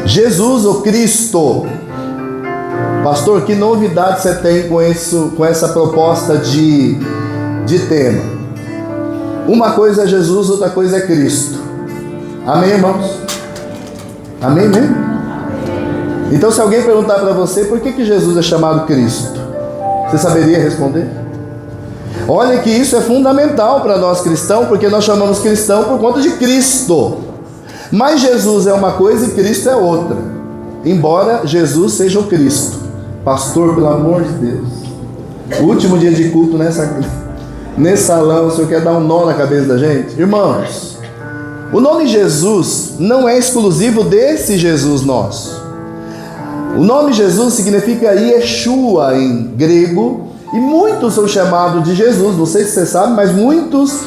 Jesus, o Cristo. Pastor, que novidade você tem com essa proposta de tema? Uma coisa é Jesus, outra coisa é Cristo. Amém, irmãos? Amém mesmo? Então, se alguém perguntar para você por que Jesus é chamado Cristo, você saberia responder? Olha que isso é fundamental para nós cristãos, porque nós chamamos cristão por conta de Cristo. Mas Jesus é uma coisa e Cristo é outra. Embora Jesus seja o Cristo. Pastor, pelo amor de Deus, último dia de culto nesse salão, o senhor quer dar um nó na cabeça da gente? Irmãos, o nome Jesus não é exclusivo desse Jesus nosso. O nome Jesus significa Yeshua em grego, e muitos são chamados de Jesus. Não sei se você sabe, mas muitos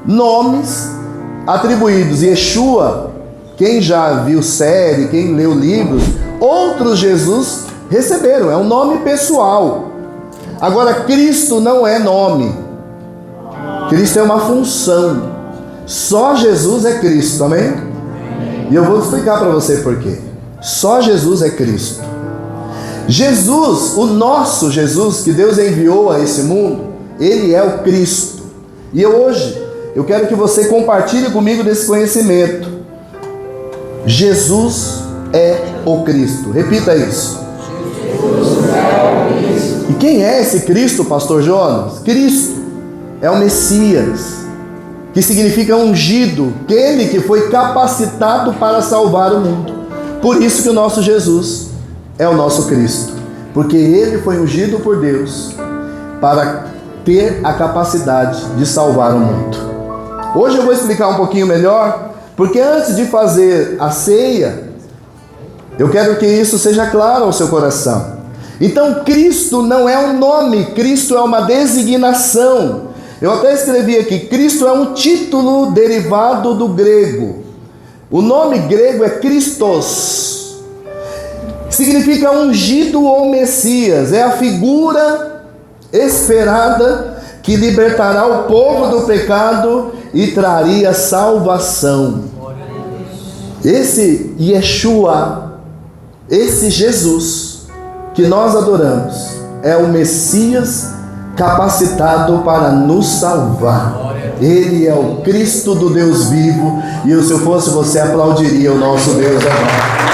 nomes atribuídos. Yeshua, quem já viu série, quem leu livros, outros Jesus receberam, é um nome pessoal. Agora, Cristo não é nome. Cristo é uma função. Só Jesus é Cristo, amém? E eu vou explicar para você por quê. Só Jesus é Cristo. Jesus, o nosso Jesus, que Deus enviou a esse mundo, Ele é o Cristo. E hoje, eu quero que você compartilhe comigo desse conhecimento. Jesus é o Cristo. Repita isso. E quem é esse Cristo, pastor Jonas? Cristo é o Messias, que significa ungido, aquele que foi capacitado para salvar o mundo. Por isso que o nosso Jesus é o nosso Cristo, porque Ele foi ungido por Deus para ter a capacidade de salvar o mundo. Hoje eu vou explicar um pouquinho melhor, porque antes de fazer a ceia, eu quero que isso seja claro ao seu coração. Então, Cristo não é um nome, Cristo é uma designação. Eu até escrevi aqui, Cristo é um título derivado do grego. O nome grego é Christos. Significa ungido ou Messias. É a figura esperada que libertará o povo do pecado e traria salvação. Esse Yeshua, esse Jesus que nós adoramos, é o Messias capacitado para nos salvar. Ele é o Cristo do Deus vivo. E se eu fosse você, aplaudiria o nosso Deus agora.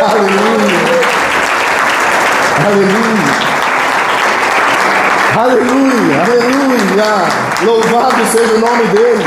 Aleluia, aleluia, aleluia, aleluia. Louvado seja o nome dele.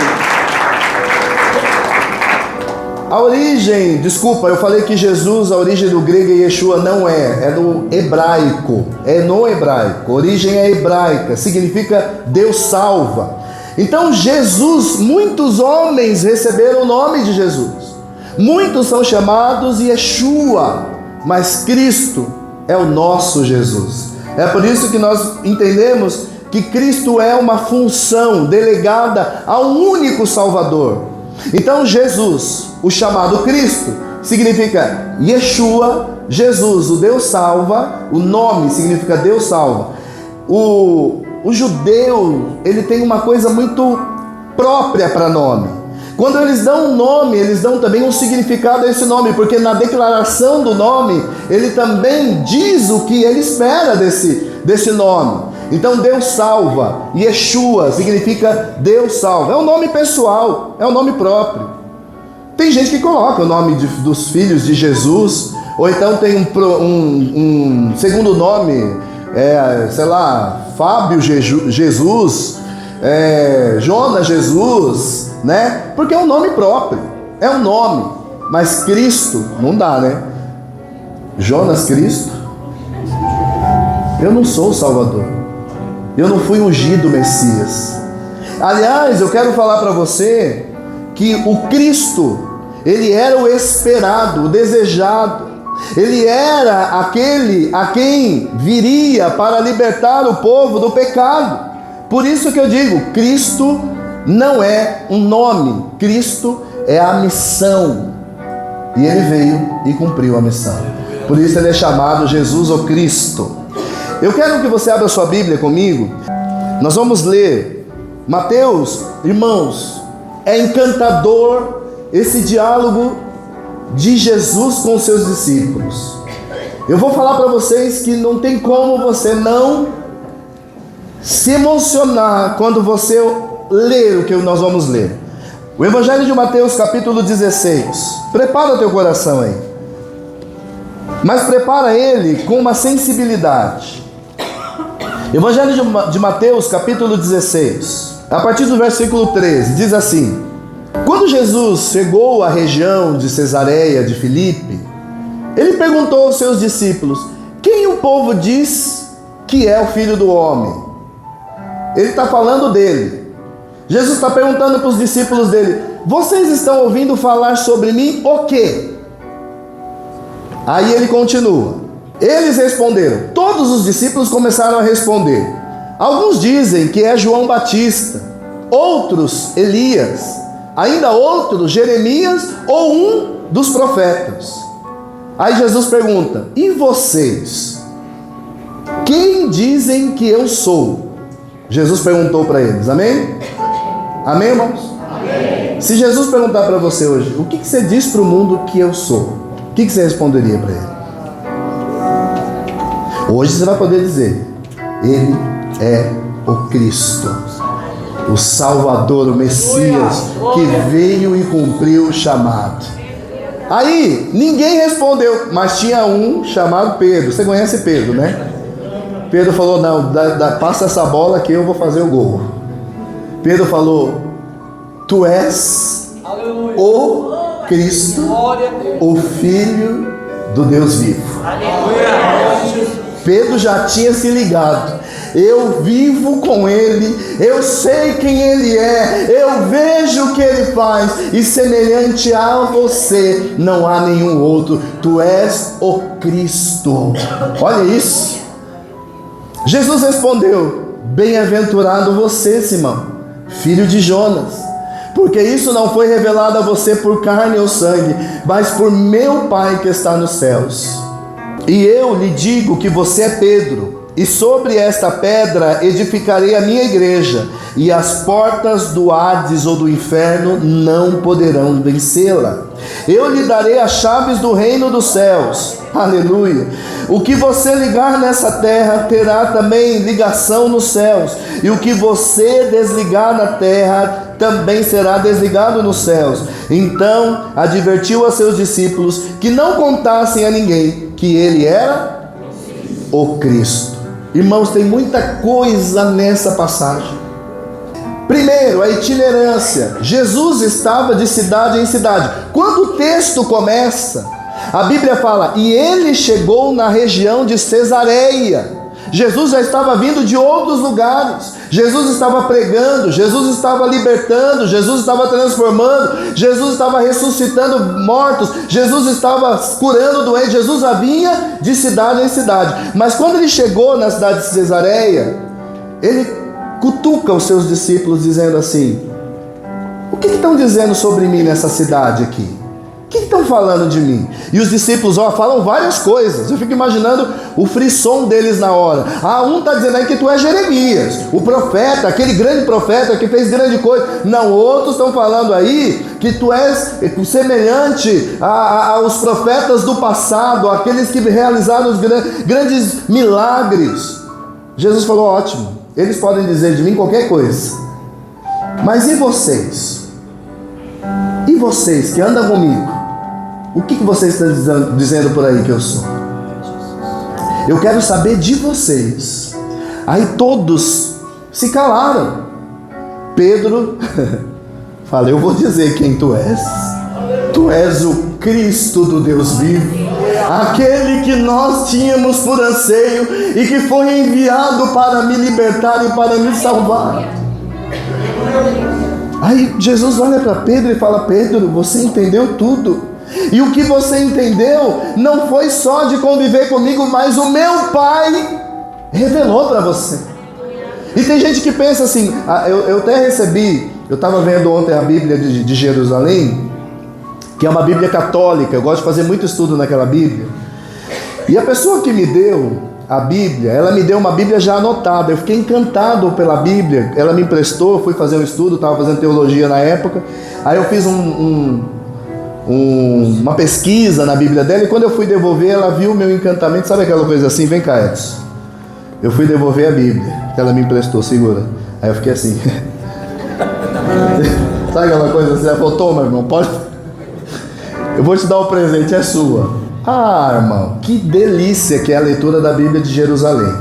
A origem, desculpa, eu falei que Jesus, a origem do grego e Yeshua não é do hebraico, é no hebraico, a origem é hebraica, significa Deus salva. Então Jesus, muitos homens receberam o nome de Jesus, muitos são chamados Yeshua, mas Cristo é o nosso Jesus. É por isso que nós entendemos que Cristo é uma função delegada a um único Salvador. Então Jesus, o chamado Cristo, significa Yeshua, Jesus, o Deus salva. O nome significa Deus salva. O judeu, ele tem uma coisa muito própria para nome. Quando eles dão um nome, eles dão também um significado a esse nome, porque na declaração do nome, ele também diz o que ele espera desse nome. Então Deus salva, Yeshua significa Deus salva, é um nome pessoal, é um nome próprio. Tem gente que coloca o nome dos filhos de Jesus, ou então tem um segundo nome, sei lá, Fábio Jesus, Jonas Jesus, né? Porque é um nome próprio, é um nome, mas Cristo não dá, né? Jonas Cristo, eu não sou o Salvador. Eu não fui ungido Messias. Aliás, eu quero falar para você que o Cristo, ele era o esperado, o desejado. Ele era aquele a quem viria para libertar o povo do pecado. Por isso que eu digo, Cristo não é um nome, Cristo é a missão. E ele veio e cumpriu a missão. Por isso ele é chamado Jesus o Cristo. Eu quero que você abra sua Bíblia comigo. Nós vamos ler Mateus, irmãos, é encantador esse diálogo de Jesus com os seus discípulos. Eu vou falar para vocês que não tem como você não se emocionar quando você ler o que nós vamos ler. O Evangelho de Mateus, capítulo 16. Prepara o teu coração aí. Mas prepara ele com uma sensibilidade. Evangelho de Mateus, capítulo 16. A partir do versículo 13, diz assim: Quando Jesus chegou à região de Cesareia de Filipe, ele perguntou aos seus discípulos: Quem o povo diz que é o Filho do Homem? Ele está falando dele. Jesus está perguntando para os discípulos dele: Vocês estão ouvindo falar sobre mim o quê? Aí ele continua. Eles responderam. Todos os discípulos começaram a responder. Alguns dizem que é João Batista, outros Elias, ainda outros Jeremias ou um dos profetas. Aí Jesus pergunta: E vocês? Quem dizem que eu sou? Jesus perguntou para eles. Amém? Amém, irmãos? Amém. Se Jesus perguntar para você hoje: O que você diz para o mundo que eu sou? O que você responderia para ele? Hoje você vai poder dizer: Ele é o Cristo, o Salvador, o Messias, que veio e cumpriu o chamado. Aí, ninguém respondeu, mas tinha um chamado Pedro. Você conhece Pedro, né? Pedro falou: Não, passa essa bola que eu vou fazer o gol. Pedro falou: Tu és o Cristo, o Filho do Deus vivo. Pedro já tinha se ligado. Eu vivo com Ele, eu sei quem Ele é, eu vejo o que Ele faz, e semelhante a você não há nenhum outro. Tu és o Cristo. Olha isso. Jesus respondeu: Bem-aventurado você, Simão, filho de Jonas, porque isso não foi revelado a você por carne ou sangue, mas por meu Pai que está nos céus. E eu lhe digo que você é Pedro, e sobre esta pedra edificarei a minha igreja, e as portas do Hades ou do inferno não poderão vencê-la. Eu lhe darei as chaves do reino dos céus. Aleluia. O que você ligar nessa terra terá também ligação nos céus, e o que você desligar na terra também será desligado nos céus. Então advertiu a seus discípulos que não contassem a ninguém que ele era o Cristo. Irmãos, tem muita coisa nessa passagem. Primeiro, a itinerância. Jesus estava de cidade em cidade. Quando o texto começa, a Bíblia fala: E ele chegou na região de Cesareia. Jesus já estava vindo de outros lugares. Jesus estava pregando, Jesus estava libertando, Jesus estava transformando, Jesus estava ressuscitando mortos, Jesus estava curando doentes. Jesus já vinha de cidade em cidade. Mas quando ele chegou na cidade de Cesareia, ele cutuca os seus discípulos dizendo assim: O que estão dizendo sobre mim nessa cidade aqui? O que estão falando de mim? E os discípulos falam várias coisas. Eu fico imaginando o frisson deles na hora. Um está dizendo aí que tu é Jeremias, o profeta, aquele grande profeta que fez grande coisa. Não, outros estão falando aí que tu és semelhante aos profetas do passado, aqueles que realizaram os grandes milagres. Jesus falou: Ótimo, eles podem dizer de mim qualquer coisa, mas e vocês? E vocês que andam comigo? O que vocês estão dizendo por aí que eu sou? Eu quero saber de vocês. Aí todos se calaram. Pedro fala: Eu vou dizer quem tu és. Tu és o Cristo do Deus vivo, aquele que nós tínhamos por anseio e que foi enviado para me libertar e para me salvar. Aí Jesus olha para Pedro e fala: Pedro, você entendeu tudo. E o que você entendeu não foi só de conviver comigo, mas o meu Pai revelou para você. E tem gente que pensa assim, eu até recebi, eu estava vendo ontem a Bíblia de Jerusalém, que é uma Bíblia católica. Eu gosto de fazer muito estudo naquela Bíblia. E a pessoa que me deu a Bíblia, ela me deu uma Bíblia já anotada. Eu fiquei encantado pela Bíblia. Ela me emprestou, fui fazer um estudo, estava fazendo teologia na época. Aí eu fiz uma pesquisa na Bíblia dela, e quando eu fui devolver, ela viu o meu encantamento. Sabe aquela coisa assim? Vem cá, Edson. Eu fui devolver a Bíblia que ela me emprestou, segura. Aí eu fiquei assim. Sabe aquela coisa assim? Ela falou, toma, irmão, pode. Eu vou te dar o presente, é sua. Ah, irmão, que delícia que é a leitura da Bíblia de Jerusalém.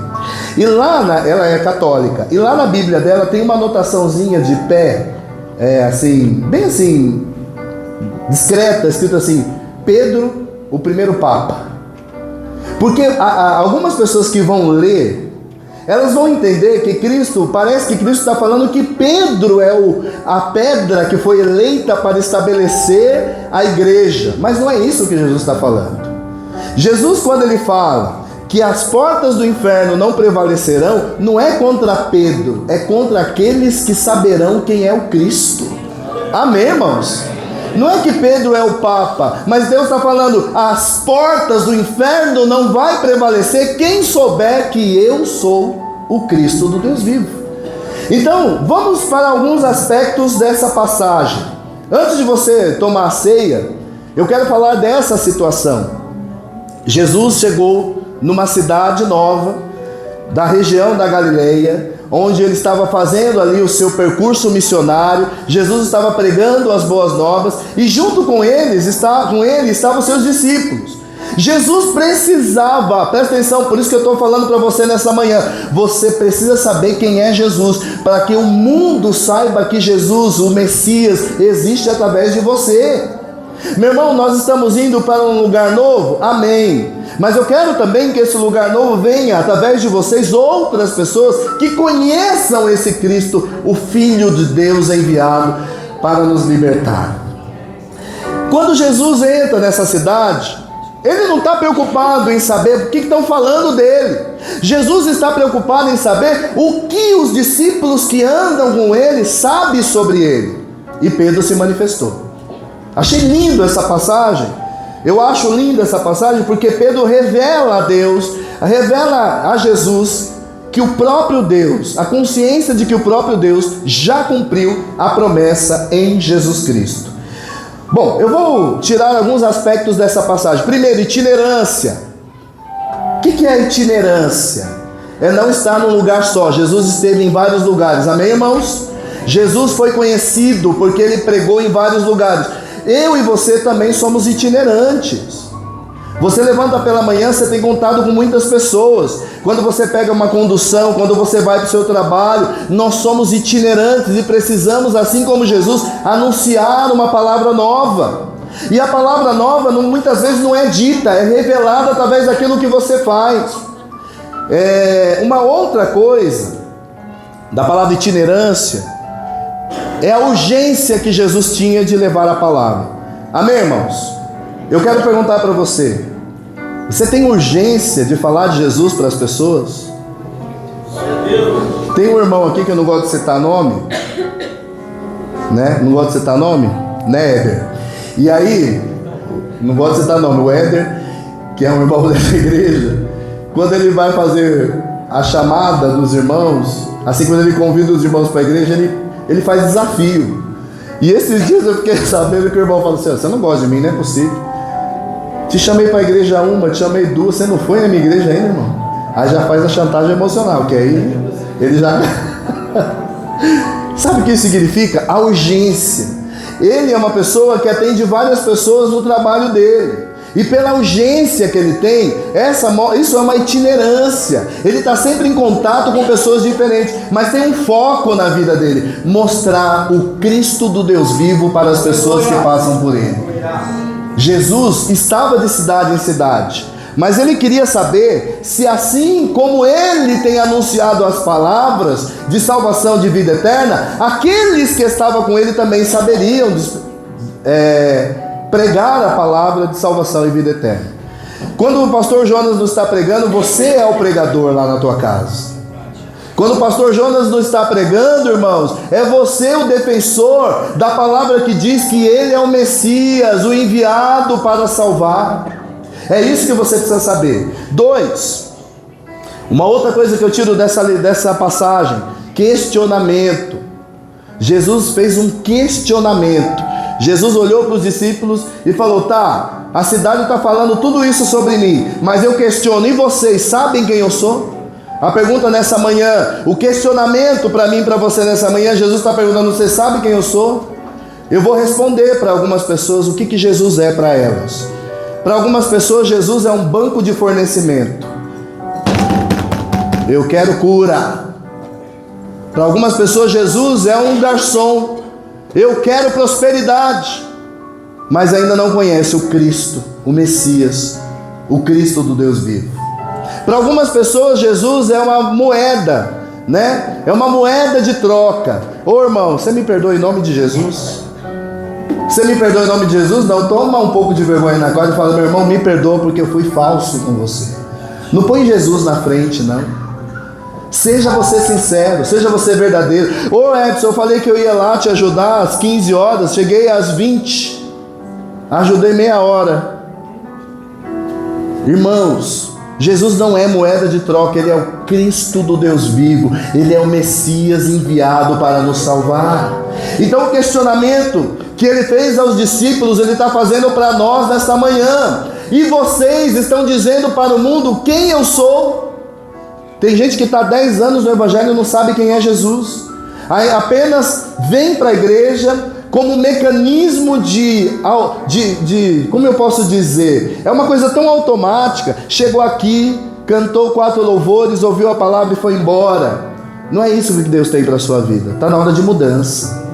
E lá, ela é católica, e lá na Bíblia dela tem uma anotaçãozinha de pé, assim, bem assim, discreta, escrito assim, Pedro, o primeiro Papa. Porque algumas pessoas que vão ler, elas vão entender que Cristo, parece que Cristo está falando que Pedro é a pedra que foi eleita para estabelecer a igreja. Mas não é isso que Jesus está falando. Jesus, quando ele fala que as portas do inferno não prevalecerão, não é contra Pedro, é contra aqueles que saberão quem é o Cristo. Amém, irmãos? Não é que Pedro é o Papa, mas Deus está falando, as portas do inferno não vai prevalecer quem souber que eu sou o Cristo do Deus vivo. Então, vamos para alguns aspectos dessa passagem. Antes de você tomar a ceia, eu quero falar dessa situação. Jesus chegou numa cidade nova, da região da Galileia, onde ele estava fazendo ali o seu percurso missionário. Jesus estava pregando as boas novas, e junto com ele estavam seus discípulos. Jesus precisava, presta atenção, por isso que eu estou falando para você nessa manhã, você precisa saber quem é Jesus, para que o mundo saiba que Jesus, o Messias, existe através de você. Meu irmão, nós estamos indo para um lugar novo, amém, mas eu quero também que esse lugar novo venha através de vocês, outras pessoas que conheçam esse Cristo, o Filho de Deus enviado para nos libertar. Quando Jesus entra nessa cidade, ele não está preocupado em saber o que estão falando dele. Jesus está preocupado em saber o que os discípulos que andam com ele sabem sobre ele. E Pedro se manifestou. Achei lindo essa passagem. Eu acho linda essa passagem porque Pedro revela a Deus, revela a Jesus que o próprio Deus, a consciência de que o próprio Deus já cumpriu a promessa em Jesus Cristo. Bom, eu vou tirar alguns aspectos dessa passagem. Primeiro, itinerância. O que é itinerância? É não estar num lugar só. Jesus esteve em vários lugares, amém, irmãos? Jesus foi conhecido porque ele pregou em vários lugares. Eu e você também somos itinerantes. Você levanta pela manhã, você tem contato com muitas pessoas. Quando você pega uma condução, quando você vai para o seu trabalho, nós somos itinerantes e precisamos, assim como Jesus, anunciar uma palavra nova. E a palavra nova muitas vezes não é dita, é revelada através daquilo que você faz. Uma outra coisa da palavra itinerância é a urgência que Jesus tinha de levar a palavra. Amém, irmãos? Eu quero perguntar para você, você tem urgência de falar de Jesus para as pessoas? Tem um irmão aqui que eu não gosto de citar nome, né? Não gosto de citar nome? Né, Éder? E aí, não gosto de citar nome, o Éder, que é um irmão dessa igreja, quando ele vai fazer a chamada dos irmãos, assim, quando ele convida os irmãos para a igreja, ele faz desafio. E esses dias eu fiquei sabendo que o irmão falou assim: você não gosta de mim, não é possível. Te chamei para a igreja uma, te chamei duas, você não foi na minha igreja ainda, irmão? Aí já faz a chantagem emocional, que aí ele já... Sabe o que isso significa? A urgência. Ele é uma pessoa que atende várias pessoas no trabalho dele. E pela urgência que ele tem, isso é uma itinerância. Ele está sempre em contato com pessoas diferentes, mas tem um foco na vida dele: mostrar o Cristo do Deus vivo para as pessoas que passam por ele. Jesus estava de cidade em cidade, mas ele queria saber se, assim como ele tem anunciado as palavras de salvação, de vida eterna, aqueles que estavam com ele também saberiam pregar a palavra de salvação e vida eterna. Quando o pastor Jonas nos está pregando, você é o pregador lá na tua casa. Quando o pastor Jonas nos está pregando, irmãos, é você o defensor da palavra que diz que ele é o Messias, o enviado para salvar. É isso que você precisa saber. 2, uma outra coisa que eu tiro dessa passagem: questionamento. Jesus fez um questionamento. Jesus olhou para os discípulos e falou: tá, a cidade está falando tudo isso sobre mim, mas eu questiono, e vocês sabem quem eu sou? A pergunta nessa manhã, o questionamento para mim e para você nessa manhã, Jesus está perguntando: você sabe quem eu sou? Eu vou responder para algumas pessoas o que Jesus é para elas. Para algumas pessoas, Jesus é um banco de fornecimento. Eu quero cura. Para algumas pessoas, Jesus é um garçom. Eu quero prosperidade. Mas ainda não conhece o Cristo, o Messias, o Cristo do Deus vivo. Para algumas pessoas, Jesus é uma moeda, né? É uma moeda de troca. Ô irmão, você me perdoa em nome de Jesus? Você me perdoa em nome de Jesus? Não, toma um pouco de vergonha na cara e fala: meu irmão, me perdoa porque eu fui falso com você. Não põe Jesus na frente, não. Seja você sincero, seja você verdadeiro. Ô Edson, eu falei que eu ia lá te ajudar às 15 horas, cheguei às 20, ajudei meia hora. Irmãos, Jesus não é moeda de troca, Ele é o Cristo do Deus vivo, Ele é o Messias enviado para nos salvar. Então o questionamento que Ele fez aos discípulos, Ele está fazendo para nós nesta manhã. E vocês estão dizendo para o mundo quem eu sou? Tem gente que está há 10 anos no Evangelho e não sabe quem é Jesus. Aí apenas vem para a igreja como um mecanismo como eu posso dizer? É uma coisa tão automática. Chegou aqui, cantou 4 louvores, ouviu a palavra e foi embora. Não é isso que Deus tem para a sua vida. Está na hora de mudança.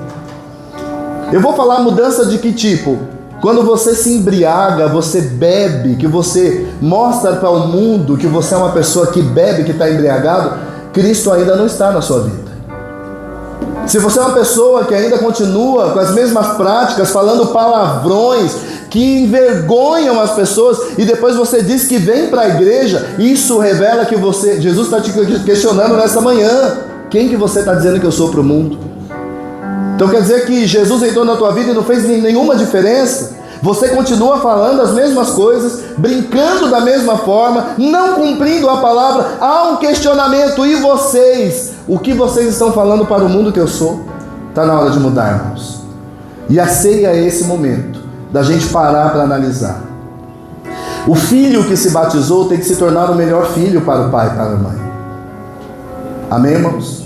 Eu vou falar mudança de que tipo? Quando você se embriaga, você bebe, que você mostra para o mundo que você é uma pessoa que bebe, que está embriagado, Cristo ainda não está na sua vida. Se você é uma pessoa que ainda continua com as mesmas práticas, falando palavrões que envergonham as pessoas, e depois você diz que vem para a igreja, isso revela que Jesus está te questionando nessa manhã: quem que você está dizendo que eu sou para o mundo? Então quer dizer que Jesus entrou na tua vida e não fez nenhuma diferença? Você continua falando as mesmas coisas, brincando da mesma forma, não cumprindo a palavra. Há um questionamento: e vocês? O que vocês estão falando para o mundo que eu sou? Está na hora de mudarmos. E a ceia é esse momento da gente parar para analisar. O filho que se batizou tem que se tornar o melhor filho para o pai e para a mãe. Amém, irmãos?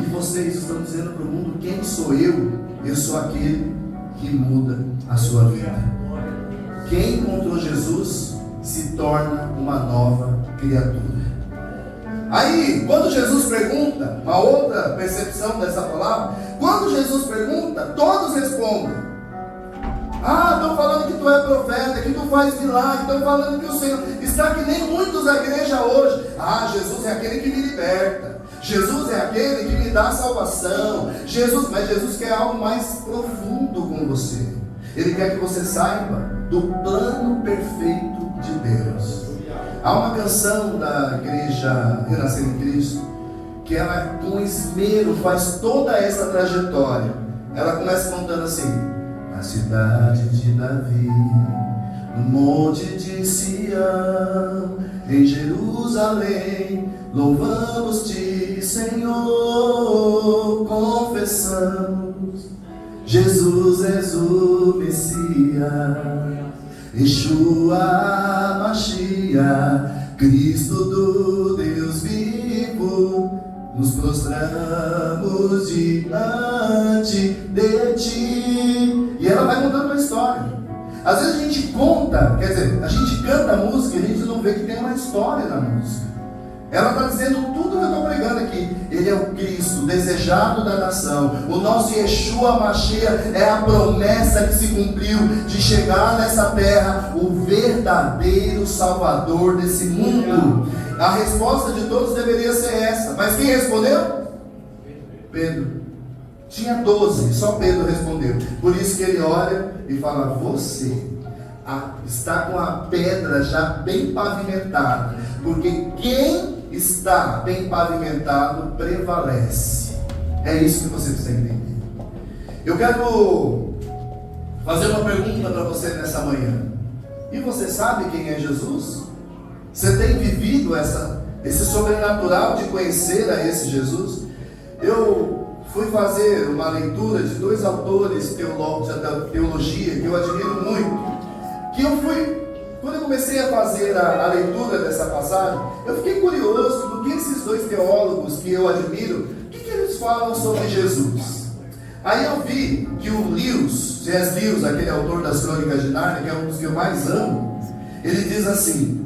E vocês estão dizendo para o mundo: quem sou eu? Eu sou aquele que muda a sua vida. Quem encontrou Jesus se torna uma nova criatura. Aí, quando Jesus pergunta, uma outra percepção dessa palavra, quando Jesus pergunta, todos respondem: ah, estão falando que tu é profeta, que tu faz milagre, estão falando que o Senhor está que nem muitos da igreja hoje. Ah, Jesus é aquele que me liberta, Jesus é aquele que me dá salvação. Mas Jesus quer algo mais profundo com você. Ele quer que você saiba do plano perfeito de Deus. Há uma canção da igreja Renascer em Cristo que ela com esmero faz toda essa trajetória. Ela começa contando assim: na cidade de Davi, no monte de Sião, em Jerusalém, louvamos-te, Senhor, confessamos, Jesus és o Messias, Yeshua Mashiach, Cristo do Deus vivo, nos prostramos diante de ti. E ela vai contando uma história. Às vezes a gente conta, quer dizer, a gente canta a música e a gente não vê que tem uma história na música. Ela está dizendo tudo que eu estou pregando aqui. Ele é o Cristo, desejado da nação. O nosso Yeshua Mashiach é a promessa que se cumpriu de chegar nessa terra, o verdadeiro Salvador desse mundo. A resposta de todos deveria ser essa. Mas quem respondeu? Pedro. Tinha 12, só Pedro respondeu. Por isso que ele olha e fala: você está com a pedra já bem pavimentada, porque quem está bem pavimentado prevalece. É isso que você precisa entender. Eu quero fazer uma pergunta para você nessa manhã. E você sabe quem é Jesus? Você tem vivido esse sobrenatural de conhecer a esse Jesus? Eu fui fazer uma leitura de dois autores teólogos da teologia que eu admiro muito, quando eu comecei a fazer a leitura dessa passagem, eu fiquei curioso do que esses dois teólogos que eu admiro, o que eles falam sobre Jesus. Aí eu vi que o Lewis, C.S. Lewis, aquele autor das Crônicas de Nárnia, que é um dos que eu mais amo, ele diz assim: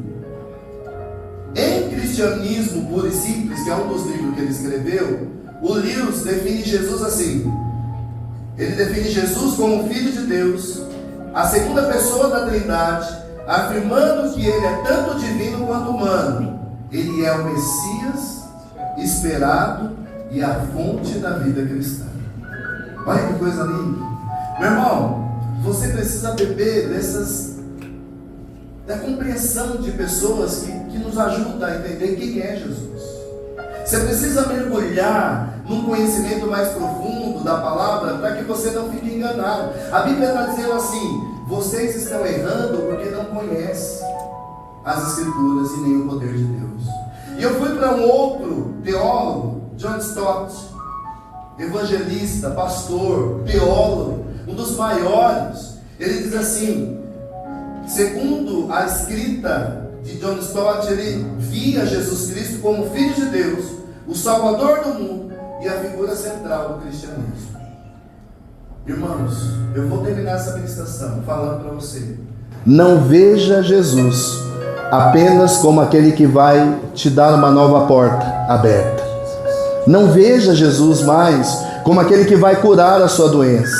em Cristianismo Puro e Simples, que é um dos livros que ele escreveu, o Lewis define Jesus assim. Ele define Jesus como Filho de Deus, a segunda pessoa da Trindade, afirmando que ele é tanto divino quanto humano. Ele é o Messias esperado e a fonte da vida cristã. Olha que coisa linda. Meu irmão, você precisa beber da compreensão de pessoas que nos ajudam a entender quem é Jesus. Você precisa mergulhar num conhecimento mais profundo da palavra para que você não fique enganado. A Bíblia está dizendo assim: vocês estão errando porque não conhecem as Escrituras e nem o poder de Deus. E eu fui para um outro teólogo, John Stott, evangelista, pastor, teólogo, um dos maiores. Ele diz assim: segundo a escrita de John Stott, ele via Jesus Cristo como Filho de Deus, o Salvador do mundo e a figura central do cristianismo. Irmãos, eu vou terminar essa ministração falando para você: não veja Jesus apenas como aquele que vai te dar uma nova porta aberta. Não veja Jesus mais como aquele que vai curar a sua doença.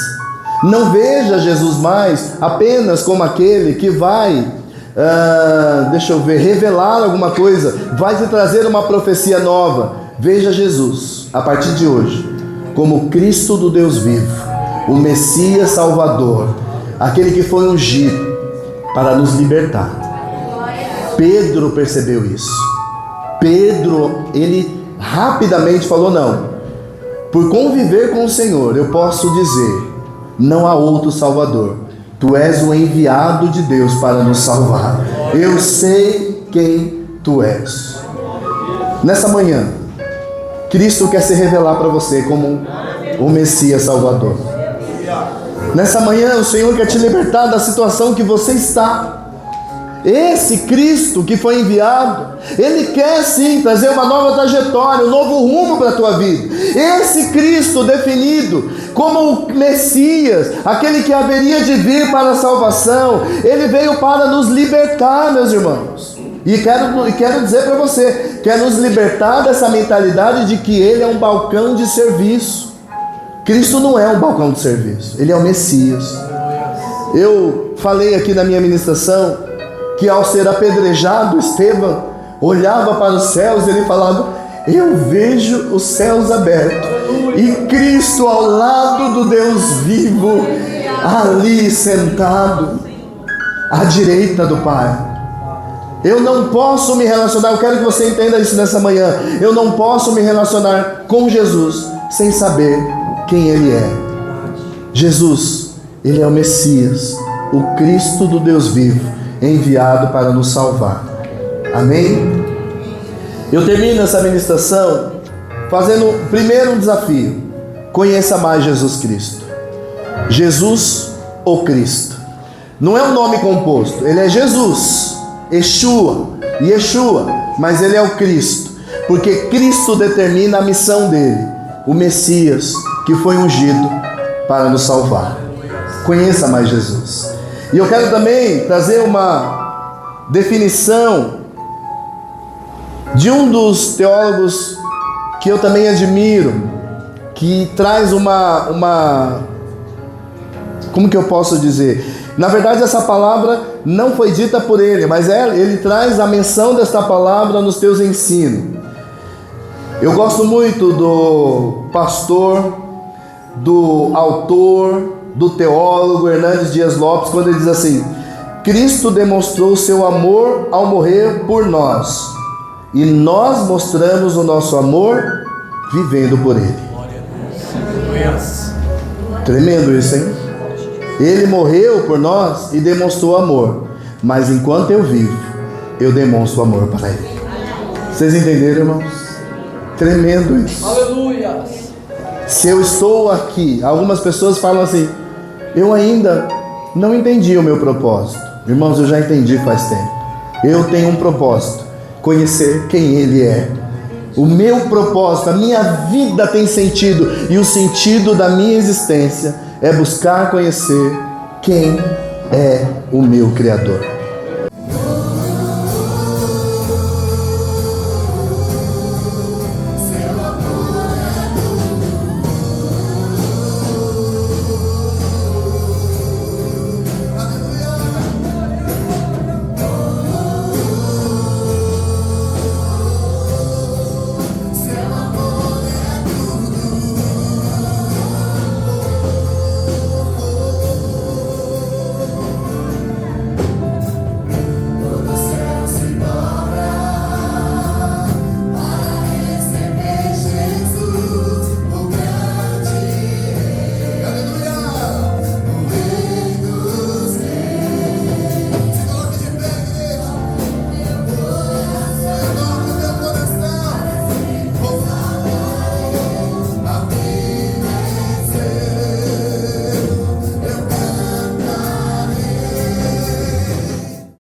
Não veja Jesus mais apenas como aquele que vai, revelar alguma coisa, vai te trazer uma profecia nova. Veja Jesus, a partir de hoje, como Cristo do Deus vivo, o Messias Salvador, aquele que foi ungido para nos libertar. Pedro percebeu isso. Pedro, ele rapidamente falou: não, por conviver com o Senhor, eu posso dizer, não há outro Salvador. Tu és o enviado de Deus para nos salvar. Eu sei quem tu és. Nessa manhã, Cristo quer se revelar para você como o Messias Salvador. Nessa manhã, o Senhor quer te libertar da situação que você está. Esse Cristo que foi enviado, Ele quer sim trazer uma nova trajetória, um novo rumo para a tua vida. Esse Cristo definido como o Messias, aquele que haveria de vir para a salvação, Ele veio para nos libertar, meus irmãos. E quero dizer para você, quer nos libertar dessa mentalidade de que Ele é um balcão de serviço. Cristo não é um balcão de serviço, Ele é o Messias. Eu falei aqui na minha ministração que ao ser apedrejado, Estevão olhava para os céus e ele falava: eu vejo os céus abertos e Cristo ao lado do Deus vivo, ali sentado à direita do Pai. Eu não posso me relacionar, eu quero que você entenda isso nessa manhã, eu não posso me relacionar com Jesus sem saber quem Ele é. Jesus, Ele é o Messias, o Cristo do Deus vivo, enviado para nos salvar. Amém? Eu termino essa ministração fazendo primeiro um desafio: conheça mais Jesus Cristo. Jesus ou Cristo não é um nome composto, Ele é Jesus, Yeshua, mas Ele é o Cristo, porque Cristo determina a missão dele, o Messias que foi ungido para nos salvar. Conheça mais Jesus. E eu quero também trazer uma definição de um dos teólogos que eu também admiro, que traz como que eu posso dizer? Na verdade, essa palavra não foi dita por ele, mas ele traz a menção desta palavra nos teus ensinos. Eu gosto muito do pastor, do autor, do teólogo Hernandes Dias Lopes, quando ele diz assim: Cristo demonstrou seu amor ao morrer por nós, e nós mostramos o nosso amor vivendo por Ele. Tremendo isso, hein? Ele morreu por nós e demonstrou amor, mas enquanto eu vivo, eu demonstro amor para Ele. Vocês entenderam, irmãos? Tremendo isso. Aleluia! Se eu estou aqui, algumas pessoas falam assim: eu ainda não entendi o meu propósito. Irmãos, eu já entendi faz tempo. Eu tenho um propósito: conhecer quem Ele é. O meu propósito, a minha vida tem sentido, e o sentido da minha existência é buscar conhecer quem é o meu Criador.